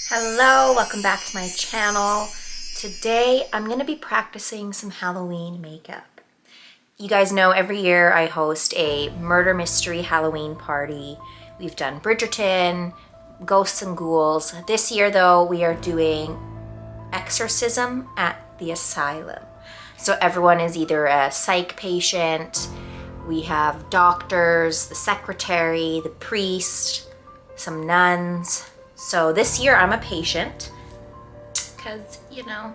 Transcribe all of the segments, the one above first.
Hello, welcome back to my channel. Today I'm going to be practicing some Halloween makeup. You guys know every year I host a murder mystery Halloween party. We've done Bridgerton, Ghosts and Ghouls. This year though we are doing Exorcism at the Asylum. So everyone is either a psych patient, we have doctors, the secretary, the priest, some nuns. So this year I'm a patient because, you know,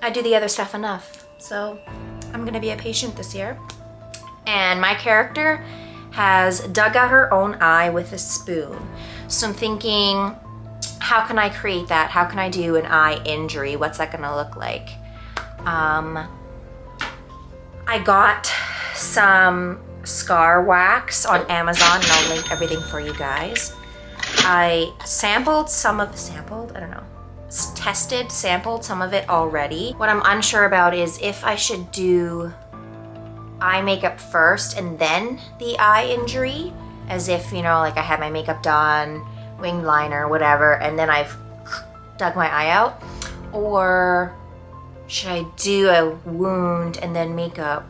I do the other stuff enough. So I'm gonna be a patient this year. And my character has dug out her own eye with a spoon. So I'm thinking, how can I create that? How can I do an eye injury? What's that gonna look like? I got some scar wax on Amazon and I'll link everything for you guys. I sampled some of sampled some of it already. What I'm unsure about is if I should do eye makeup first and then the eye injury, as if, you know, like I had my makeup done, winged liner, whatever, and then I've dug my eye out. Or should I do a wound and then makeup?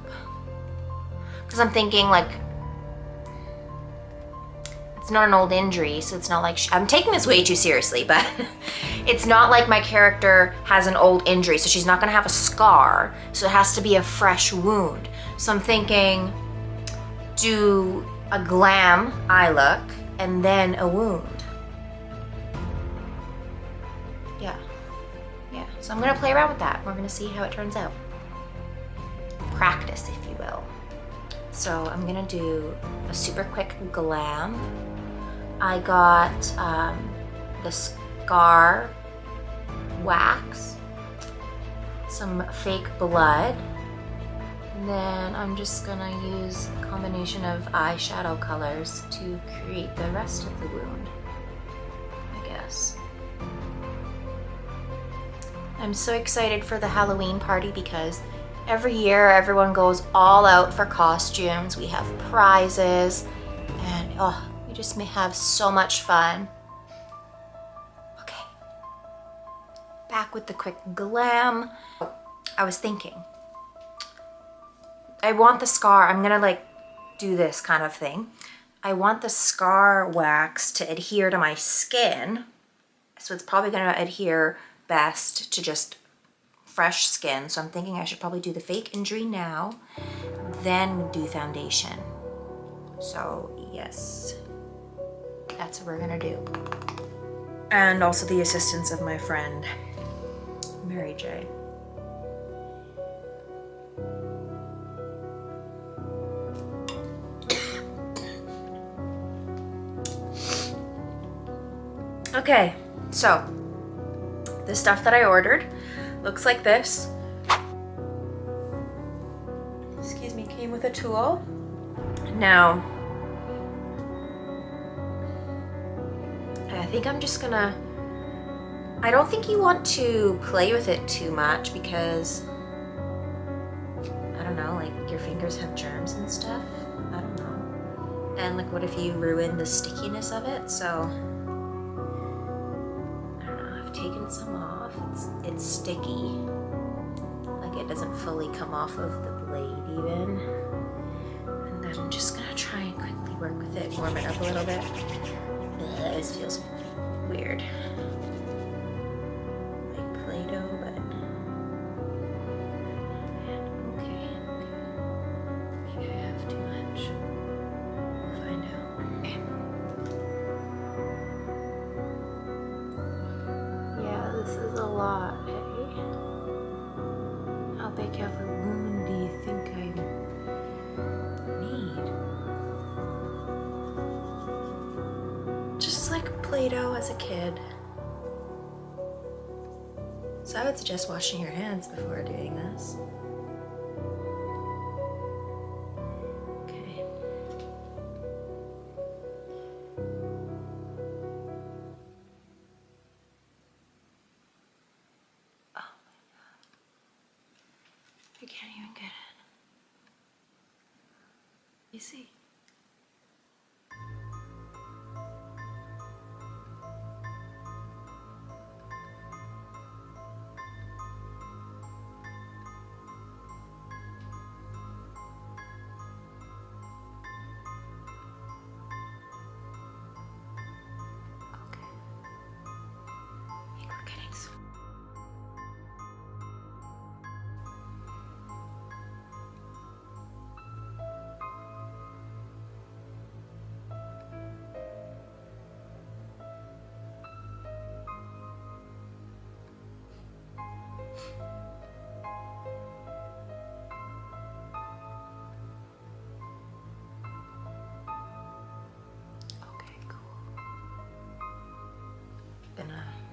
Because I'm thinking, like, it's not an old injury, so it's not like I'm taking this way too seriously, but it's not like my character has an old injury, so she's not gonna have a scar, so it has to be a fresh wound. So I'm thinking, do a glam eye look and then a wound. Yeah, so I'm gonna play around with that. We're gonna see how it turns out. Practice, if you will. So I'm gonna do a super quick glam. I got the scar wax, some fake blood, and then I'm just gonna use a combination of eyeshadow colors to create the rest of the wound, I guess. I'm so excited for the Halloween party because every year everyone goes all out for costumes. We have prizes and we just may have so much fun. Okay, back with the quick glam. I was thinking, I want the scar, I'm gonna like do this kind of thing. I want the scar wax to adhere to my skin. So it's probably gonna adhere best to just fresh skin. So I'm thinking I should probably do the fake injury now, then do foundation. So yes, that's what we're gonna do. And also the assistance of my friend, Mary J. Okay, so the stuff that I ordered looks like this. Excuse me, came with a tool. Now, I think I'm just gonna, I don't think you want to play with it too much because, I don't know, like your fingers have germs and stuff. I don't know. And like, what if you ruin the stickiness of it? So, taken some off. It's sticky. Like it doesn't fully come off of the blade even. And then I'm just gonna try and quickly work with it, warm it up a little bit. This feels weird. Like Play-Doh, but okay. Maybe I have too much. We'll find out. Okay. This is a lot, hey? How big of a wound do you think I need? Just like Play-Doh as a kid. So I would suggest washing your hands before doing this. Okay. I can't even get it. You see?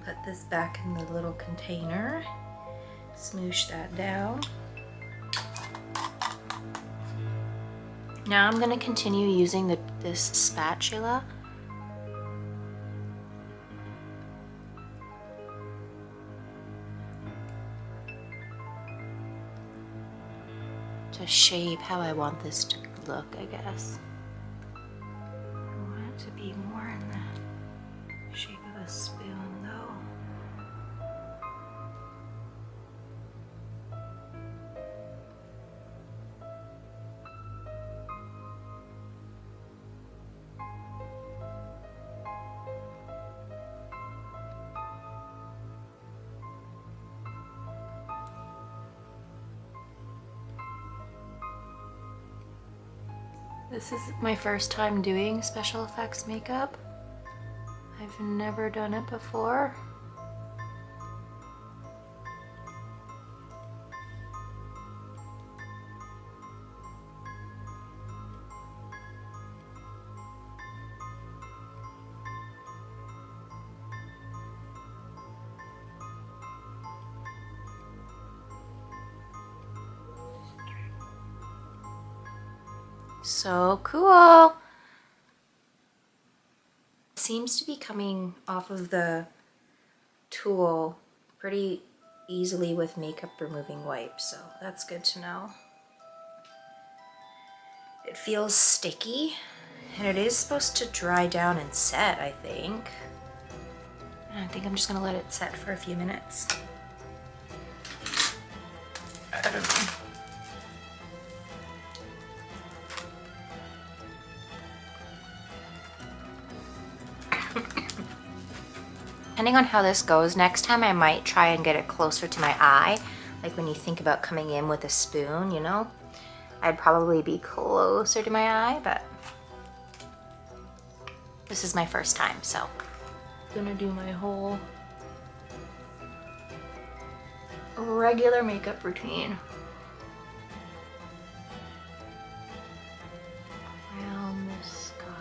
put this back in the little container. Smoosh that down. Now I'm going to continue using this spatula to shape how I want this to look, I guess. I want it to be more in the shape of a spoon, though. This is my first time doing special effects makeup. I've never done it before. So cool! Seems to be coming off of the tool pretty easily with makeup removing wipes, so that's good to know. It feels sticky, and it is supposed to dry down and set, I think. And I think I'm just gonna let it set for a few minutes. I don't know. Depending on how this goes, next time I might try and get it closer to my eye. Like when you think about coming in with a spoon, you know? I'd probably be closer to my eye, but this is my first time, so. I'm gonna do my whole regular makeup routine. Around this scar.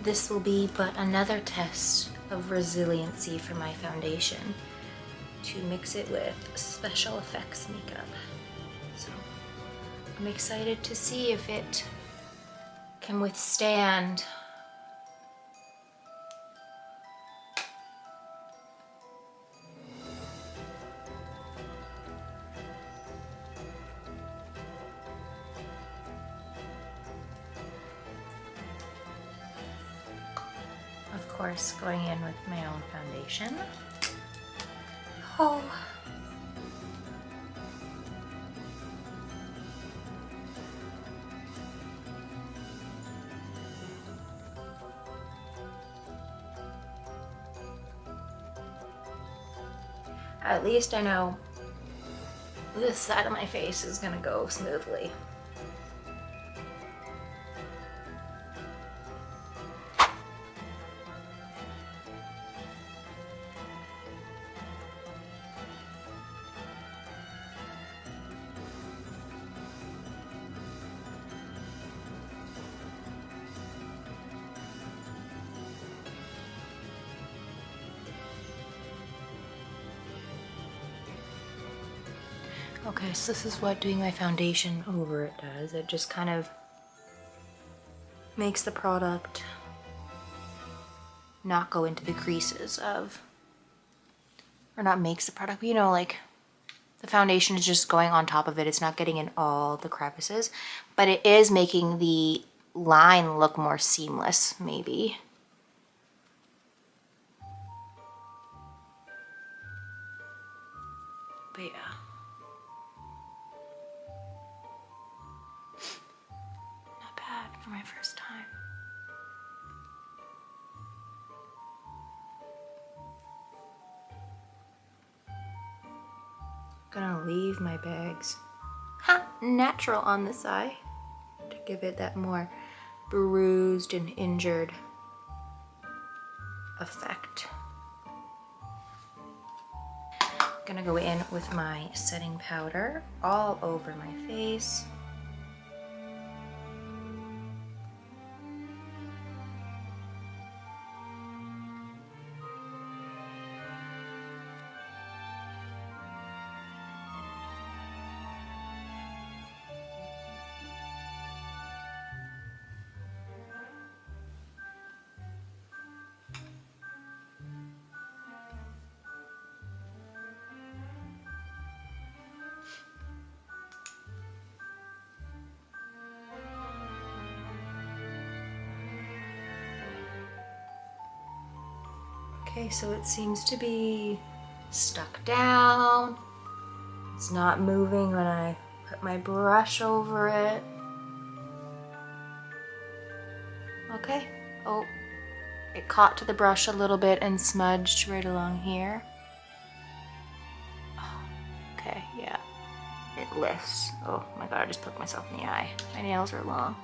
This will be but another test of resiliency for my foundation to mix it with special effects makeup. So I'm excited to see if it can withstand course, going in with my own foundation. Oh. At least I know this side of my face is gonna go smoothly. Okay, so this is what doing my foundation over it does. It just kind of makes the product not go into the creases of, or not makes the product, but you know, like the foundation is just going on top of it. It's not getting in all the crevices, but it is making the line look more seamless, maybe. But yeah. Not bad for my first time. Gonna leave my bags natural on this eye to give it that more bruised and injured effect. Gonna go in with my setting powder all over my face. Okay, so it seems to be stuck down. It's not moving when I put my brush over it. Okay. Oh, it caught to the brush a little bit and smudged right along here. Oh, okay, yeah. It lifts. Oh my god, I just poked myself in the eye. My nails are long.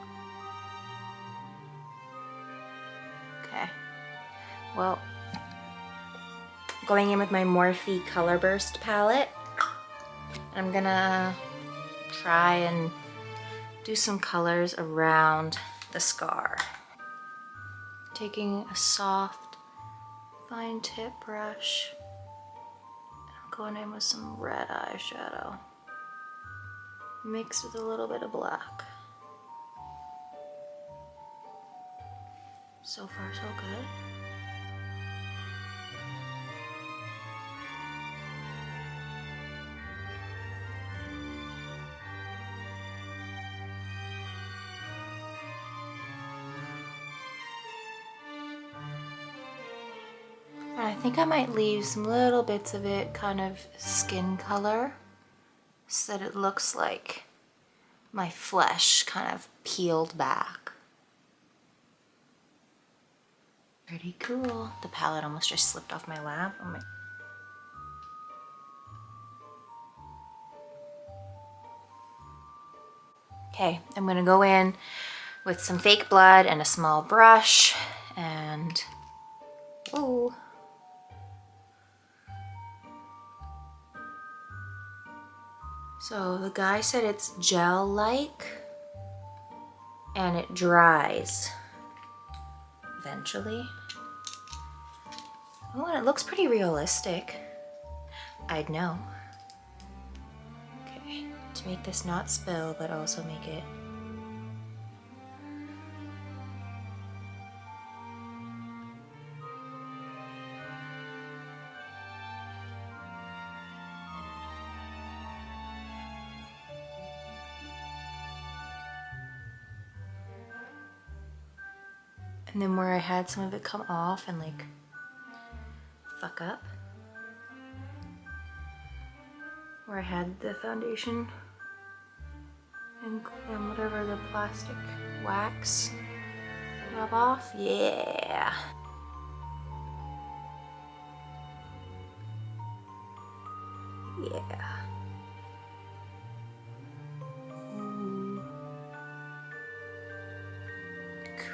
Okay. Well, going in with my Morphe Color Burst palette, I'm gonna try and do some colors around the scar. Taking a soft, fine tip brush, I'm going in with some red eyeshadow, mixed with a little bit of black. So far, so good. And I think I might leave some little bits of it kind of skin color so that it looks like my flesh kind of peeled back. Pretty cool. The palette almost just slipped off my lap. Oh my. Okay, I'm gonna go in with some fake blood and a small brush and, ooh. So the guy said it's gel-like and it dries eventually. Oh, and it looks pretty realistic. I'd know. Okay, to make this not spill, but also make it. And then where I had some of it come off and like fuck up, where I had the foundation and whatever the plastic wax rub off, yeah. Yeah. Ooh.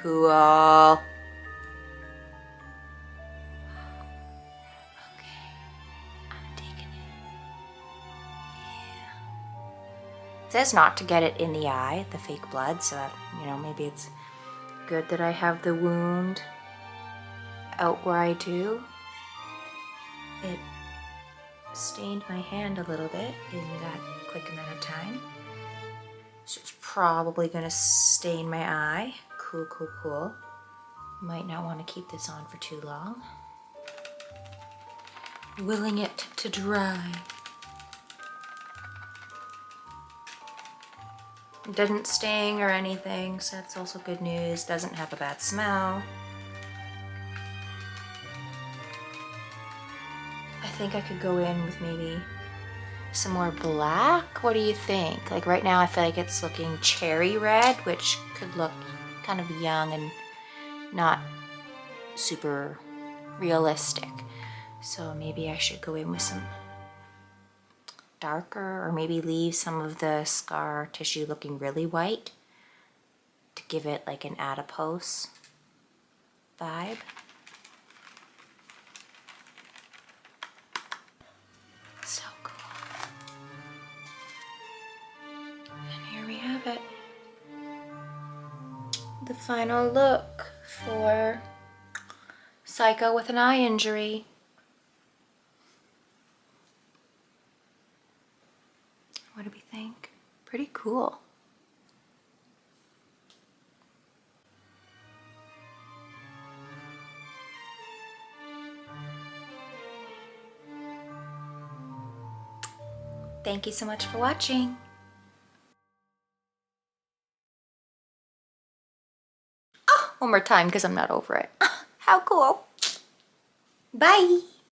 Cool. It says not to get it in the eye, the fake blood, so that, you know, maybe it's good that I have the wound out where I do. It stained my hand a little bit in that quick amount of time. So it's probably gonna stain my eye. Cool, cool, cool. Might not want to keep this on for too long. Willing it to dry. It didn't sting or anything, so that's also good news. Doesn't have a bad smell. I think I could go in with maybe some more black. What do you think? Like right now I feel like it's looking cherry red, which could look kind of young and not super realistic. So maybe I should go in with some darker, or maybe leave some of the scar tissue looking really white to give it like an adipose vibe. So cool. And here we have it. The final look for Psycho with an eye injury. What do we think? Pretty cool. Thank you so much for watching. Oh, one more time because I'm not over it. How cool. Bye!